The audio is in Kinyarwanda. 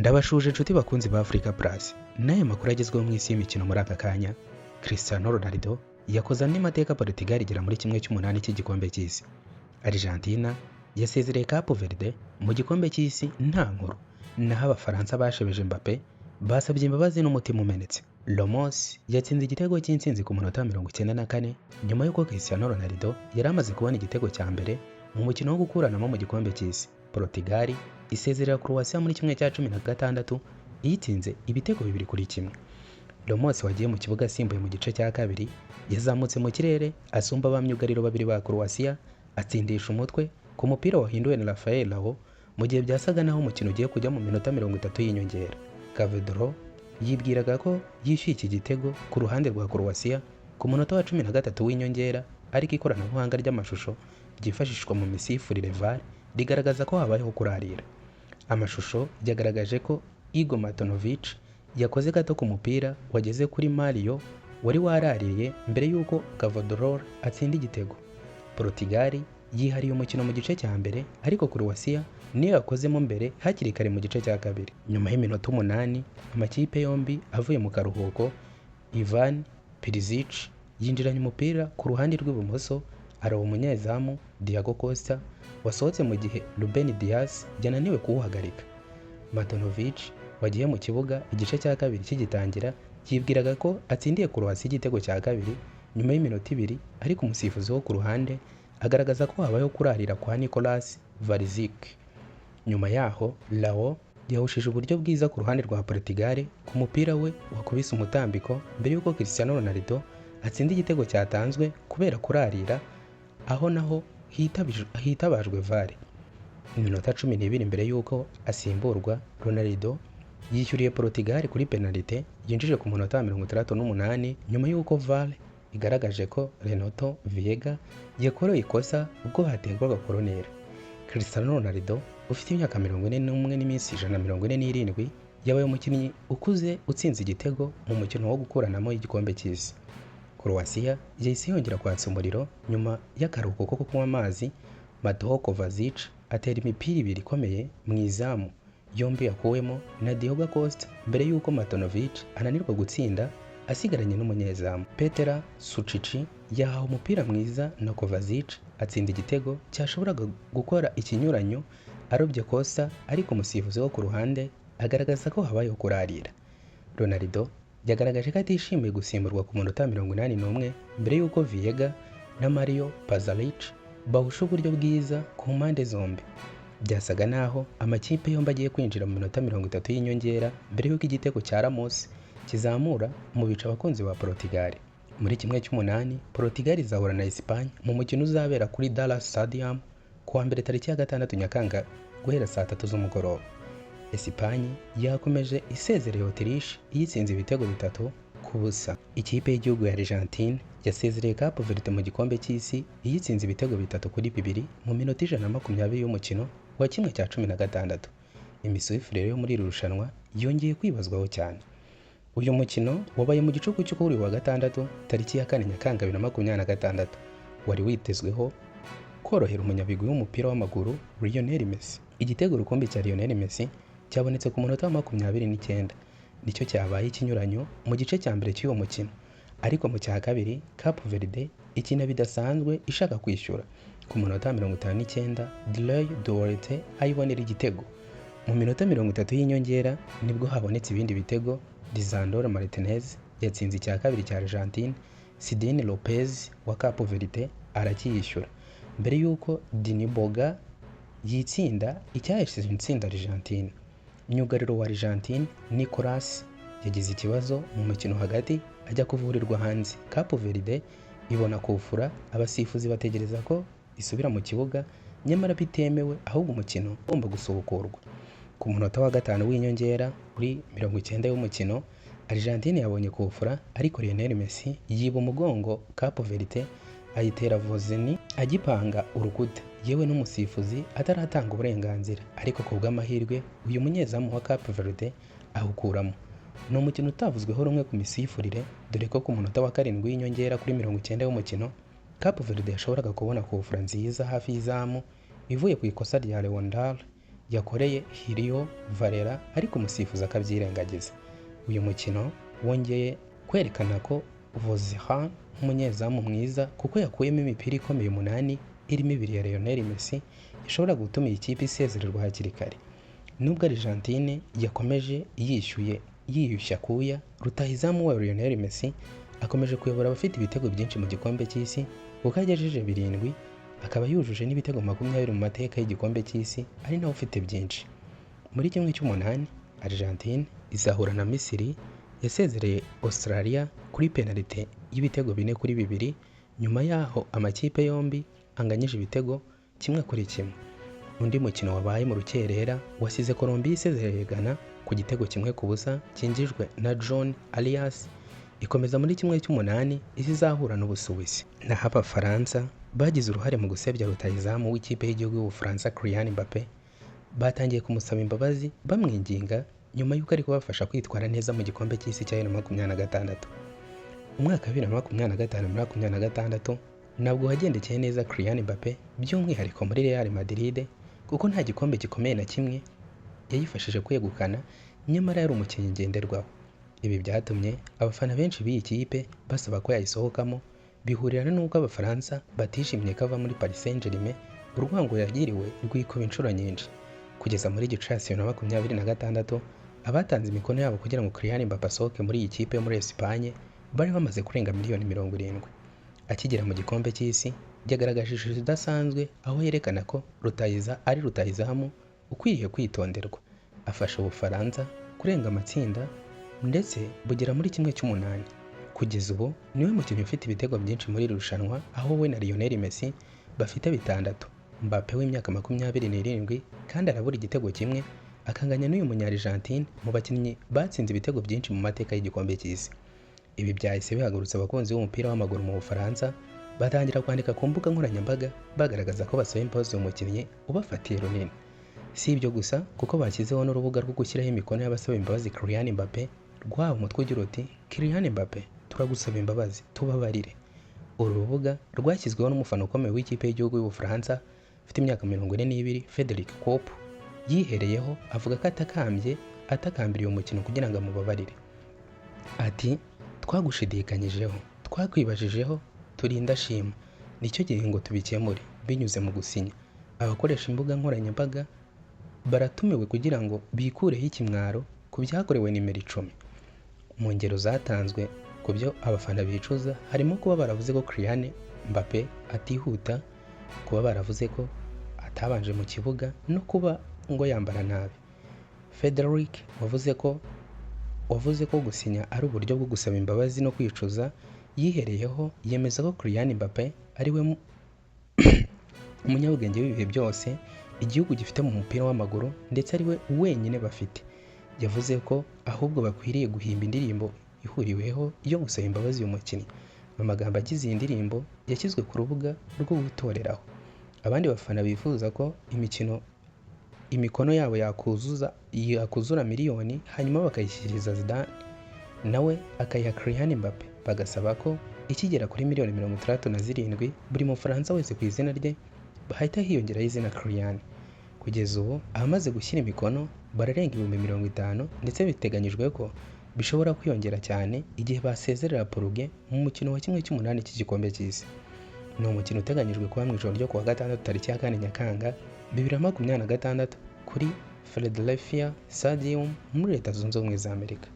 Ndabashuje inshuti bakunzi ba Africa Plus. Naye makuru agezweho mu isi y'imikino muri aka kanya. Cristiano Ronaldo yakoze andi mateka Portugal igera muri kimwe cy'umunani cy'igikombe cy'isi. Argentina yasezereye Cape Verde mu gikombe cy'isi nta nkuru. Naho Abafaransa bashebeje Mbappe basabye imbabazi n'umutima umenetse. Ramos yatsinze igitego cy'intsinzi ku munota 94 nyuma y'uko Cristiano Ronaldo yari amaze kubona igitego cya mbere mu mukino wo gukuranamo mu gikombe cy'isi. Portugal isezerera Croatia muri kimwe cya 16 iyitsinze ibitego 2-1. Ramos wagiye mu kibuga asimbuye mu gice cya kabiri yazamutse mu kirere asumba abamyugariro babiri ba Croatia atsindisha umutwe ku mupira wahinduwe na Rafael Leao mu gihe byasaga naho umukino ugiye kujya mu minota 30 y'inyongera. Cavadro yibwiraga ko yishyuye iki gitego ku ruhande rwa Croatia ku munota wa 13 w'inyongera, ariko ikoranabuhanga ry'amashusho ryifashishwa mu misifurire VAR rigaragaza ko habayeho kurarira. Amashusho yagaragaje ko Igor Matonovic yakoze gato ku mupira wageze kuri Mario wari waraririye mbere y'uko Cavadro atsinda igitego. Portugal yihariye umukino mu gice cya mbere, ariko Croatia niyo yakozemo mbere hakiri kare mu gice cya kabiri. Nyuma y'iminota 8 amakipe yombi avuye mu karuhuko, Ivan Perisic yinjiranye umupira ku ruhande rw'ibumoso arawo umunyezamu Diego Costa wasohotse mu gihe Ruben Dias yananiwe kuwuhagarika. Matonovic wagiye mu kibuga igice cya kabiri kigitangira yibwiraga ko atsindiye Croatia igitego cya kabiri nyuma y'iminota 2, ariko umusifuzi wo ku ruhande agaragaza ko habayeho kurarira kwa Nicolas Varzik. Nyuma yaho Leao yahushije uburyo bwiza ku ruhande rwa Portugal ku mupira we wakubise umutambiko mbere y'uko Cristiano Ronaldo atsinda igitego cyatanzwe kubera kurarira, aho naho hitabajwe VAR. Iminota 12 mbere y'uko asimburwa, Ronaldo yishyuriye Portugal kuri penalite yinjije ku munota 68 nyuma y'uko VAR igaragaje ko Renato Viega yakoreye ikosa ubwo hategwaga koroneri. Cristiano Ronaldo ufite imyaka 41 n'iminsi 147 yabaye umukinnyi ukuze utsinze igitego mu mukino wo gukuranamo igikombe cy'isi. Croatia yahise yongera kwatsa umuriro nyuma y'akaruhuko ko kunywa amazi. Mateo Kovacic atera imipira 2 ikomeye mu izamu, yombi yakuwemo na Diego Costa mbere y'uko Matonovic ananirwa gutsinda asigaranye n'umunyezamu. Petar Sučić yahawe umupira mwiza na Kovacic atsinda igitego cyashoboraga gukora ikinyuranyo arobye Costa, ariko umusifuzi wo ku ruhande agaragaza ko habayeho kurarira. Ronaldo yagaragaje ko atishimiye gusimburwa ku munota 81 mbere y'uko Viega na Mario Pasalic bahusha uburyo bwiza ku mpande zombi. Byasaga naho amakipe yombi agiye kwinjira mu minota 30 y'inyongera mbere y'uko igitego cya Ramos kizamura mu bice abakunzi ba Portugal. Muri kimwe cy'umunani Portugal izahura na Espagne mu mukino uzabera kuri Dallas Stadium kuwa mbere tariki ya 6 Nyakanga guhera saa 3 z'umugoroba. Espagne yakomeje isezereye Autriche iyitsinze ibitego 3-0. Ikipe y'igihugu ya Argentina yasezereye Cape Verde mu gikombe cy'isi iyitsinze ibitego 3-2 mu minota 120 y'umukino wa kimwe cya 16. Imisifurire yo muri iri rushanwa yongeye kwibazwaho cyane. Uyu mukino wabaye mu gicuku cyo kuri wa gatandatu tariki ya 4 Nyakanga 2026 wari witezweho korohera umunyabigwi w'umupira w'amaguru Lionel Messi. Igitego rukumbi cya Lionel Messi cyabonetse ku munota wa 29, nicyo cyabaye ikinyuranyo mu gice cya mbere cy'uwo mukino, ariko mu cya kabiri Cape Verde ikina bidasanzwe ishaka kwishyura. Ku munota 59 Delay Duarte ayibonera igitego. Mu minota 30 y'inyongera nibwo habonetse ibindi bitego. Lisandro Martinez yatsinze icya kabiri cya Argentina, Sidney Lopez wa Cape Verde arakiyishyura mbere y'uko Dini Boga yitsinda icyahesheje intsinda Argentina. Myugariro wa Argentina Nicolas yagize ikibazo mu mukino hagati ajya kuvurirwa hanze. Cape Verde ibona kufura, abasifuzi bategereza ko isubira mu kibuga, nyamara bitemewe ahubwo umukino ugomba gusubukurwa. Ku munota wa 5 w'inyongera kuri 90 y'umukino Argentina yabonye kufura, ariko Lionel Messi yiba umugongo Cape Verde ayitera Vozeni agipanga urukuta, yewe n'umusifuzi ataratanga uburenganzira, ariko ku bw'amahirwe uyu munyezamu wa Cape Verde awukuramo. Ni umukino utavuzweho rumwe ku misifurire, dore ko ku munota wa 7 w'inyongera kuri 90 y'umukino Cape Verde yashoboraga kubona kufura nziza hafi y'izamu ivuye ku ikosa rya Lewandowski yakoreye Hiriyo Valera ariko umusifuzi akabyirengagiza. Uyu mukino wongeye kwerekana ko Vozihan nk'umunyezamu mwiza kuko yakuyemo imipira ikomeye 8 irimo 2 ya Lionel Messi ishobora gutuma iyi kipe isezererwa hakiri kare. Nubwo Argentine yakomeje yiyushya kuya, rutahizamu wa Lionel Messi akomeje kuyobora abafite ibitego byinshi mu gikombe cy'isi kuko agejeje 7, akaba yujuje n'ibitego 20 mu mateka y'igikombe cy'isi, ari nawe ufite byinshi. Muri kimwe cy'umunani Argentine izahura na Misiri yasezereye Australia kuri penalite y'ibitego 4-2 nyuma yaho amakipe yombi anganyije ibitego 1-1. Undi mukino wabaye mu rukerera wasize Colombia isezereye Ghana ku gitego 1-0 cyinjijwe na John Arias. Ikomeza muri kimwe cy'umunani izahura n'Ubusuwisi. Naho Abafaransa bagize uruhare mu gusebya rutahizamu w'ikipe y'igihugu y'Ubufaransa Kylian Mbappé, batangiye kumusaba imbabazi bamwinginga nyuma y'uko ari kubafasha kwitwara neza mu gikombe cy'isi cya 2026. Umwaka wa 2025-2026 nabwo wagendekeye neza Kylian Mbappé, by'umwihariko muri Real Madrid kuko nta gikombe gikomeye na kimwe yayifashije kwegukana, nyamara yari umukinnyi ngenderwaho. Ibi byatumye abafana benshi b'iyi kipe basaba ko yayisohokamo, bihurirana n'uko Abafaransa batishimiye ko ava muri Paris Saint-Germain, urwango yagiriwe rwikuba inshuro nyinshi. Kugeza muri Gicurasi 2026 abatanze imikono yabo kugira ngo Kylian Mbappé asohoke muri iyi kipe yo muri Espagne bari bamaze kurenga 70 miliyoni. Akigera mu gikombe cy'isi yagaragaje ishusho idasanzwe, aho yerekana ko ari rutahizamu ukwiye kwitonderwa. Afasha Ubufaransa kurenga amatsinda ndetse bugera muri kimwe cy'umunani. Kugeza ubu niwe mukinnyi ufite ibitego byinshi muri iri rushanwa, aho we na Lionel Messi bafite 6. Mbappé w'imyaka 27 kandi arabura igitego kimwe akanganya n'uyu munya-Argentine mu bakinnyi batsinze ibitego byinshi mu mateka y'igikombe cy'isi. Ibi byahise bihagurutsa abakunzi b'umupira w'amaguru mu Bufaransa, batangira kwandika ku mbuga nkoranyambaga bagaragaza ko basaba imbabazi uyu mukinnyi ubafatiye runini. Si ibyo gusa kuko bashyizeho n'urubuga rwo gushyiraho imikono y'abasaba imbabazi Kylian Mbappé, rwahawe umutwe ugira uti Kylian Mbappé turagusaba imbabazi tubabarire. Uru rubuga rwashyizweho n'umufana ukomeye w'ikipe y'igihugu y'Ubufaransa ufite imyaka 42 Frédéric Cope, yihereyeho avuga ko atakambiriye umukino kugira ngo amubabarire. Ati twagushidikanyijeho, twakwibajijeho, turinda shima, nicyo gihe ngo tubikemure binyuze mu gusinya. Abakoresha imbuga nkoranyambaga baratumiwe kugira ngo bikureho ikimwaro ku byakorewe nimero 10. Mu ngero zatanzwe ku byo abafana bicuza harimo kuba baravuze ko Kylian Mbappé atihuta, kuba baravuze ko atabanje mu kibuga no kuba ngo yambara nabi. Frédéric wavuze ko gusinya ari uburyo bwo gusaba imbabazi no kwicuza, yihereyeho yemeza ko Kylian Mbappé ari we umunyabwenge w'ibihe byose igihugu gifite mu mupira w'amaguru ndetse ari we wenyine bafite. Yavuze ko ahubwo bakwiriye guhimba indirimbo ihuriweho yo gusaba imbabazi uyu mukinnyi. Amagambo agize iyi ndirimbo yashyizwe ku rubuga rwo gutoreraho. Abandi bafana bifuza ko imikono yabo yakuzura miliyoni hanyuma bakayishyikiriza Zidane, nawe akayiha Kylian Mbappé, bagasaba ko ikigera kuri miliyoni 67 buri Mufaransa wese ku izina rye bahita hiyongeraho izina Kylian. Kugeza ubu abamaze gushyira imikono bararenga 50,000 ndetse biteganyijwe ko bishobora kwiyongera cyane igihe basezerera Poroge mu mukino wa kimwe cy'umunani cy'igikombe cy'isi. Ni umukino uteganyijwe kuba mu ijoro ryo kuwa gatandatu tariki ya 4 Nyakanga 2026 kuri Philadelphia Stadium muri Leta Zunze Ubumwe za Amerika.